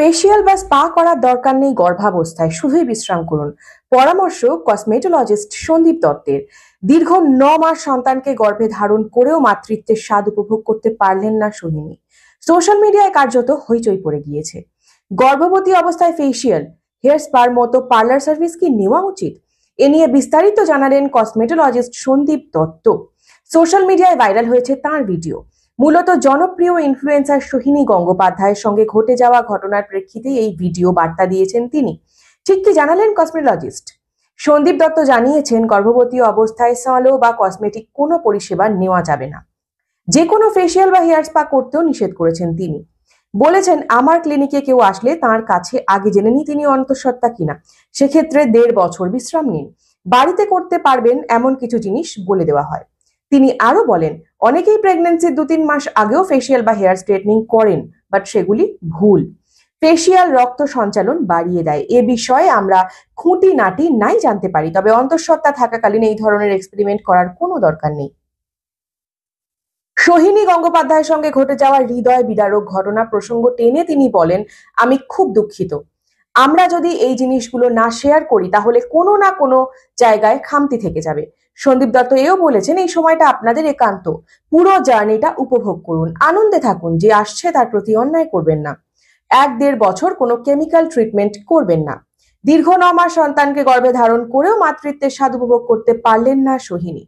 Facial বা spa করার দরকার নেই গর্ভাবস্থায়, শুধুই বিশ্রাম করুন। পরামর্শ কসমেটোলজিস্ট সন্দীপ দত্তের। দীর্ঘ 9 মাস সন্তানকে গর্ভে ধারণ করেও মাতৃত্বের স্বাদ উপভোগ করতে পারলেন না সোহিনী। সোশ্যাল মিডিয়ায় কার্যত হইচই পড়ে গিয়েছে। গর্ভবতী অবস্থায় ফেসিয়াল, হেয়ার স্পার মতো পার্লার সার্ভিস কি নেওয়া উচিত? এ নিয়ে বিস্তারিত জানালেন কসমেটোলজিস্ট সন্দীপ দত্ত। সোশ্যাল মিডিয়ায় ভাইরাল হয়েছে তাঁর ভিডিও। মূলত জনপ্রিয় ইনফ্লুয়েন্সার সোহিনী গঙ্গোপাধ্যায়ের সঙ্গে ঘটে যাওয়া ঘটনার প্রেক্ষিতে এই ভিডিও বার্তা দিয়েছেন তিনি। ঠিক কি জানালেন কসমেটোলজিস্ট সন্দীপ দত্ত? জানিয়েছেন, গর্ভবতী অবস্থায় সালো বা কসমেটিক কোনো পরিষেবা নেওয়া যাবে না। যে কোনো ফেসিয়াল বা হেয়ার স্পা করতেও নিষেধ করেছেন তিনি। বলেছেন, আমার ক্লিনিকে কেউ আসলে তার কাছে আগে জেনে নিই তিনি অন্তঃসত্ত্বা কিনা। সেক্ষেত্রে 1.5 বছর বিশ্রাম নিন, বাড়িতে করতে পারবেন এমন কিছু জিনিস বলে দেওয়া হয়। তিনি আরো বলেন, অনেকেই প্রেগন্যান্সির 2-3 মাস আগেও ফেসিয়াল বা হেয়ার স্ট্রেটনিং করেন, বাট সেগুলি ভুল। ফেসিয়াল রক্ত সঞ্চালন বাড়িয়ে দেয়, এ বিষয়ে আমরা খুঁটিনাটি নাই জানতে পারি, তবে অন্তঃসত্ত্বা থাকাকালীন এই ধরনের এক্সপেরিমেন্ট করার কোনো দরকার নেই। সোহিনী গঙ্গোপাধ্যায়ের সঙ্গে ঘটে যাওয়া হৃদয় বিদারক ঘটনা প্রসঙ্গ টেনে তিনি বলেন, আমি খুব দুঃখিত। আমরা যদি এই জিনিসগুলো না শেয়ার করি তাহলে কোনো না কোনো জায়গায় খামতি থেকে যাবে। সন্দীপ দত্ত এও বলেছেন, এই সময়টা আপনাদের একান্ত, পুরো জার্নিটা উপভোগ করুন, আনন্দে থাকুন, যে আসছে তার প্রতি অন্যায় করবেন না। 1-1.5 বছর কোনো কেমিক্যাল ট্রিটমেন্ট করবেন না। দীর্ঘ 9 মাস সন্তানকে গর্ভে ধারণ করেও মাতৃত্বের স্বাদ উপভোগ করতে পারলেন না সোহিনী।